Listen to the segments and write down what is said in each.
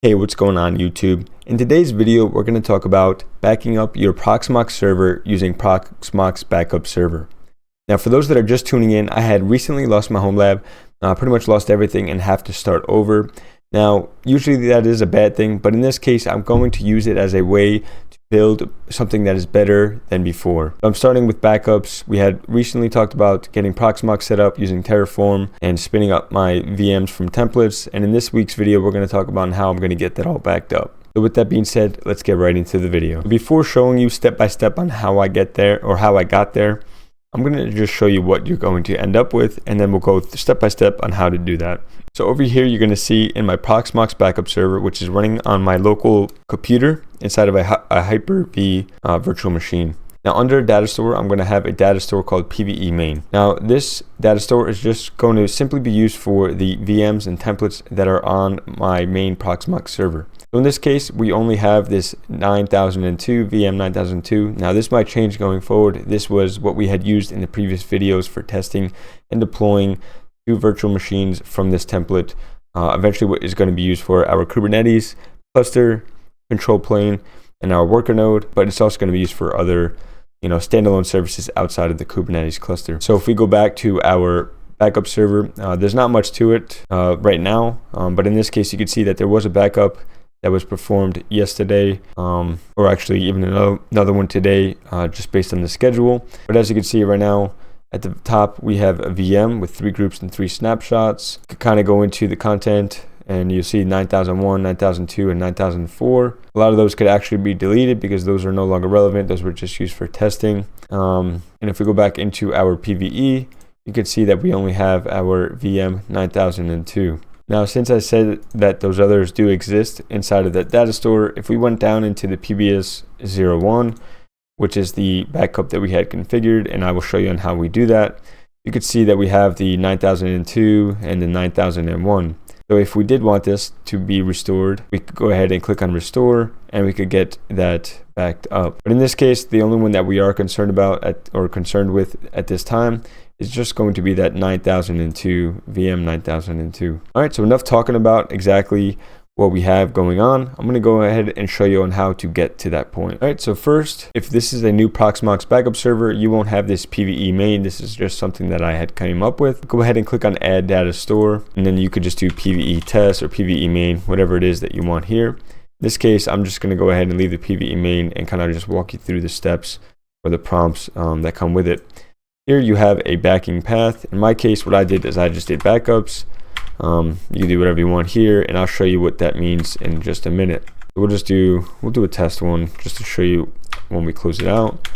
Hey, what's going on YouTube? In today's video, we're going to talk about backing up your Proxmox server using Proxmox Backup Server. Now, for those that are just tuning in, I had recently lost my home lab, pretty much lost everything and have to start over. Now, usually that is a bad thing, but in this case, I'm going to use it as a way to build something that is better than before. I'm starting with backups. We had recently talked about getting Proxmox set up using Terraform and spinning up my VMs from templates. And in this week's video, we're going to talk about how I'm going to get that all backed up. So with that being said, let's get right into the video. Before showing you step by step on how I get there or how I got there, I'm going to just show you what you're going to end up with, and then we'll go step by step on how to do that. So over here, you're going to see in my Proxmox Backup Server, which is running on my local computer inside of a Hyper-V virtual machine. Now under datastore, I'm going to have a datastore called PVE main. Now this datastore is just going to simply be used for the VMs and templates that are on my main Proxmox server. So in this case, we only have this 9002, VM 9002. Now this might change going forward. This was what we had used in the previous videos for testing and deploying two virtual machines from this template. Eventually what is going to be used for our Kubernetes cluster, control plane, and our worker node, but it's also going to be used for other standalone services outside of the Kubernetes cluster. So if we go back to our backup server, there's not much to it right now, but in this case you can see that there was a backup that was performed yesterday, or actually even another one today, just based on the schedule. But as you can see right now, at the top we have a VM with 3 groups and 3 snapshots. You could kind of go into the content and you'll see 9001, 9002, and 9004. A lot of those could actually be deleted because those are no longer relevant. Those were just used for testing. And if we go back into our PVE, you can see that we only have our VM 9002. Now, since I said that those others do exist inside of that data store, if we went down into the PBS 01, which is the backup that we had configured, and I will show you on how we do that, you could see that we have the 9002 and the 9001. So if we did want this to be restored, we could go ahead and click on restore and we could get that backed up. But in this case, the only one that we are concerned with at this time is just going to be that 9002, VM 9002. All right, so enough talking about exactly what we have going on. I'm going to go ahead and show you on how to get to that point. All right, so first, if this is a new Proxmox backup server, you won't have this PVE main. This is just something that I had came up with. Go ahead and click on add data store, and then you could just do PVE test or PVE main, whatever it is that you want here. In this case, I'm just going to go ahead and leave the PVE main and kind of just walk you through the steps or the prompts that come with it. Here you have a backing path. In my case, what I did is I just did backups. You can do whatever you want here, and I'll show you what that means in just a minute. We'll do a test one just to show you when we close it out.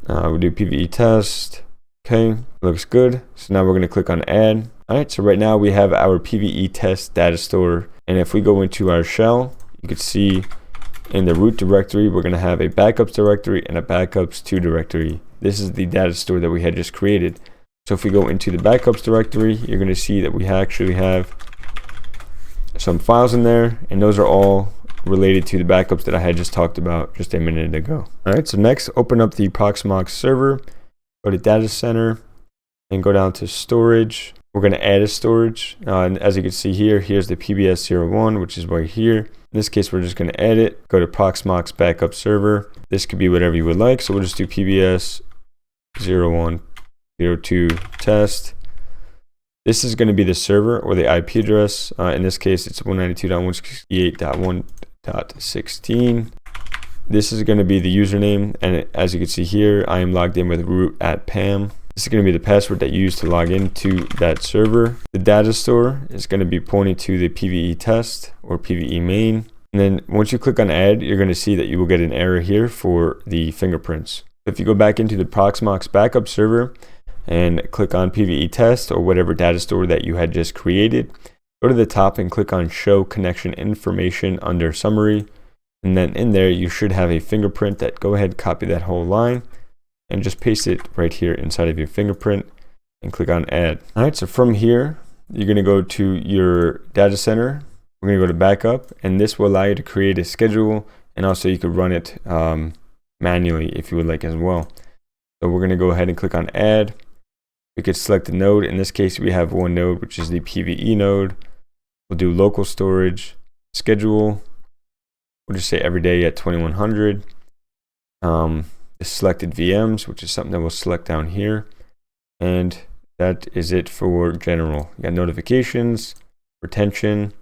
We'll do PVE test. Okay, looks good. So now we're going to click on add. All right, so right now we have our PVE test data store, and if we go into our shell, you can see in the root directory we're going to have a backups directory and a backups to directory. This is the data store that we had just created. So if we go into the backups directory, you're going to see that we actually have some files in there, and those are all related to the backups that I had just talked about just a minute ago. All right, so next, open up the Proxmox server, go to data center, and go down to storage. We're going to add a storage, and as you can see here, here's the PBS 01, which is right here. In this case, we're just going to add it. Go to Proxmox Backup Server. This could be whatever you would like, so we'll just do PBS 0102 test. This is going to be the server or the IP address. In this case, it's 192.168.1.16. This is going to be the username, and as you can see here, I am logged in with root@pam. This is going to be the password that you use to log into that server. The data store is going to be pointing to the PVE test or PVE main. And then once you click on add, you're going to see that you will get an error here for the fingerprints. If you go back into the Proxmox backup server and click on PVE test or whatever data store that you had just created, go to the top and click on show connection information under summary. And then in there, you should have a fingerprint that go ahead, copy that whole line and just paste it right here inside of your fingerprint and click on add. All right, so from here, you're going to go to your data center. We're going to go to backup, and this will allow you to create a schedule, and also you could run it manually if you would like as well. So we're going to go ahead and click on add. We could select the node. In this case, we have one node, which is the PVE node. We'll do local storage, schedule, we'll just say every day at 2100. The selected VMs, which is something that we'll select down here. And that is it for general. You got notifications, retention.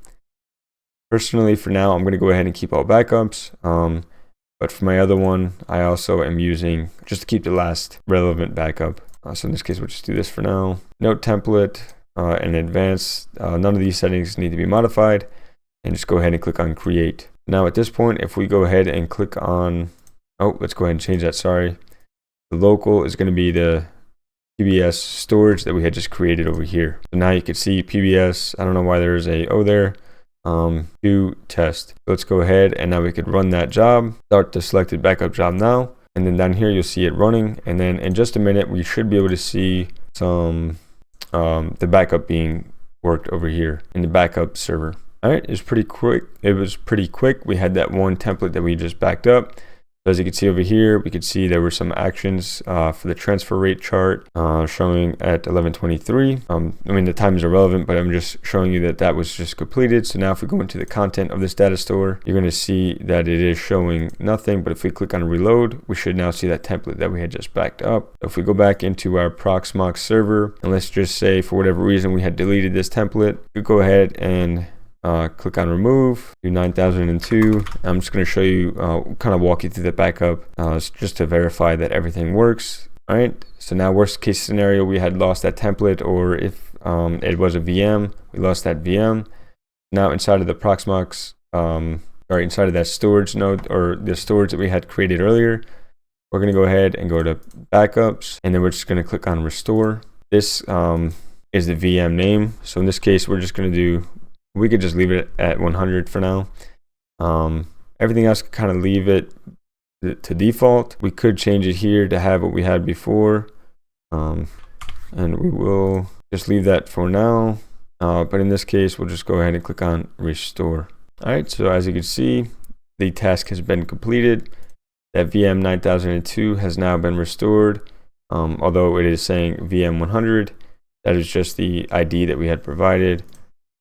Personally, for now, I'm going to go ahead and keep all backups. But for my other one, I also am using just to keep the last relevant backup. So in this case, we'll just do this for now. Note template and advanced. None of these settings need to be modified. And just go ahead and click on create. Now at this point, if we go ahead and click on, let's go ahead and change that, sorry. The local is going to be the PBS storage that we had just created over here. So now you can see PBS, I don't know why there's a O there, to test. So let's go ahead and now we could run that job, start the selected backup job now. And then down here, you'll see it running. And then in just a minute, we should be able to see some, the backup being worked over here in the backup server. All right, it was pretty quick. We had that one template that we just backed up. So as you can see over here, we could see there were some actions for the transfer rate chart showing at 11:23. I mean, the time is irrelevant, but I'm just showing you that that was just completed. So now if we go into the content of this data store, you're going to see that it is showing nothing. But if we click on reload, we should now see that template that we had just backed up. So if we go back into our Proxmox server, and let's just say for whatever reason we had deleted this template, we go ahead and click on remove, do 9002. I'm just going to show you, kind of walk you through the backup just to verify that everything works. All right, so now worst case scenario, we had lost that template, or if it was a VM, we lost that VM. Now inside of the Proxmox, or inside of that storage node, or the storage that we had created earlier, we're going to go ahead and go to backups, and then we're just going to click on restore. This is the VM name. So in this case, we're just going to do, we could just leave it at 100 for now. Everything else, kind of leave it to default. We could change it here to have what we had before. And we will just leave that for now. But in this case, we'll just go ahead and click on restore. All right, so as you can see, the task has been completed. That VM 9002 has now been restored. Although it is saying VM 100, that is just the ID that we had provided.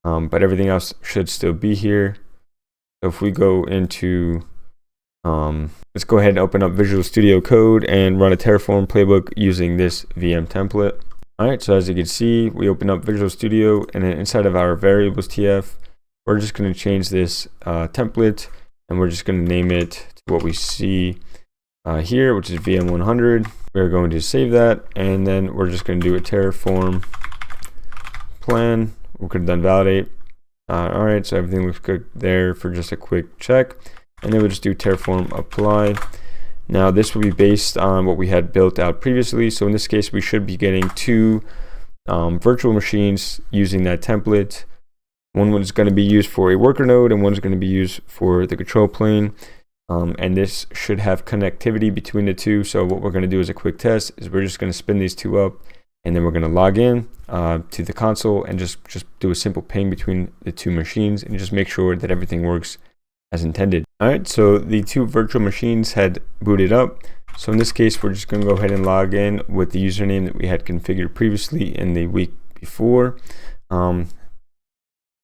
But everything else should still be here. So if we go into, let's go ahead and open up Visual Studio Code and run a Terraform playbook using this VM template. All right, so as you can see, we open up Visual Studio, and then inside of our variables TF, we're just going to change this template, and we're just going to name it to what we see here, which is VM 100. We're going to save that, and then we're just going to do a Terraform plan. We could have done validate. All right, so everything looks good there for just a quick check. And then we'll just do Terraform apply. Now this will be based on what we had built out previously. So in this case, we should be getting two virtual machines using that template. One is going to be used for a worker node, and one is going to be used for the control plane. And this should have connectivity between the two. So what we're going to do as a quick test is we're just going to spin these two up, and then we're going to log in to the console and just do a simple ping between the two machines and just make sure that everything works as intended. All right, so the two virtual machines had booted up. So in this case, we're just going to go ahead and log in with the username that we had configured previously in the week before,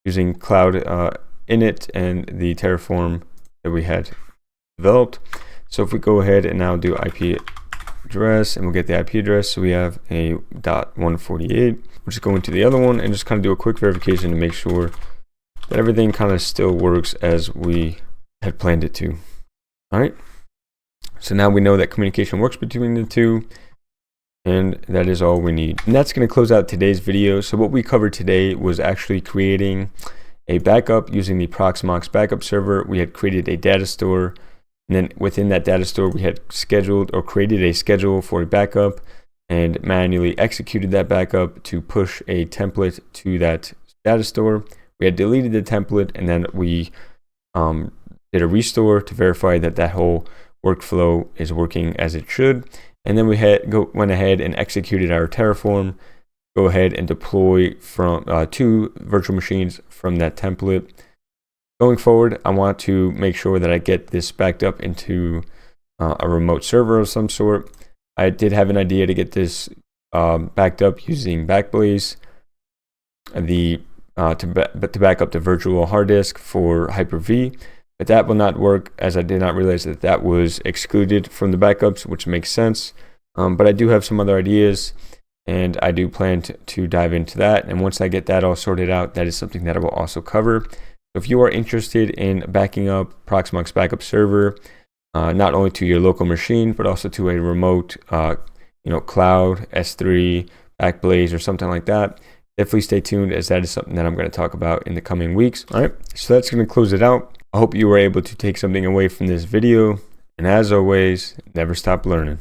using Cloud Init and the Terraform that we had developed. So if we go ahead and now do IP address, and we'll get the IP address. So we have a .148. We'll just go into the other one and just kind of do a quick verification to make sure that everything kind of still works as we had planned it to. All right. So now we know that communication works between the two, and that is all we need. And that's going to close out today's video. So what we covered today was actually creating a backup using the Proxmox Backup Server. We had created a data store, and then within that data store, we had scheduled or created a schedule for a backup and manually executed that backup to push a template to that data store. We had deleted the template, and then we did a restore to verify that that whole workflow is working as it should. And then we went ahead and executed our Terraform, go ahead and deploy from two virtual machines from that template. Going forward, I want to make sure that I get this backed up into a remote server of some sort. I did have an idea to get this backed up using Backblaze. The to back up the virtual hard disk for Hyper-V, but that will not work, as I did not realize that that was excluded from the backups, which makes sense. But I do have some other ideas, and I do plan to dive into that. And once I get that all sorted out, that is something that I will also cover. If you are interested in backing up Proxmox Backup Server, not only to your local machine, but also to a remote, cloud, S3, Backblaze, or something like that, definitely stay tuned, as that is something that I'm going to talk about in the coming weeks. All right, so that's going to close it out. I hope you were able to take something away from this video. And as always, never stop learning.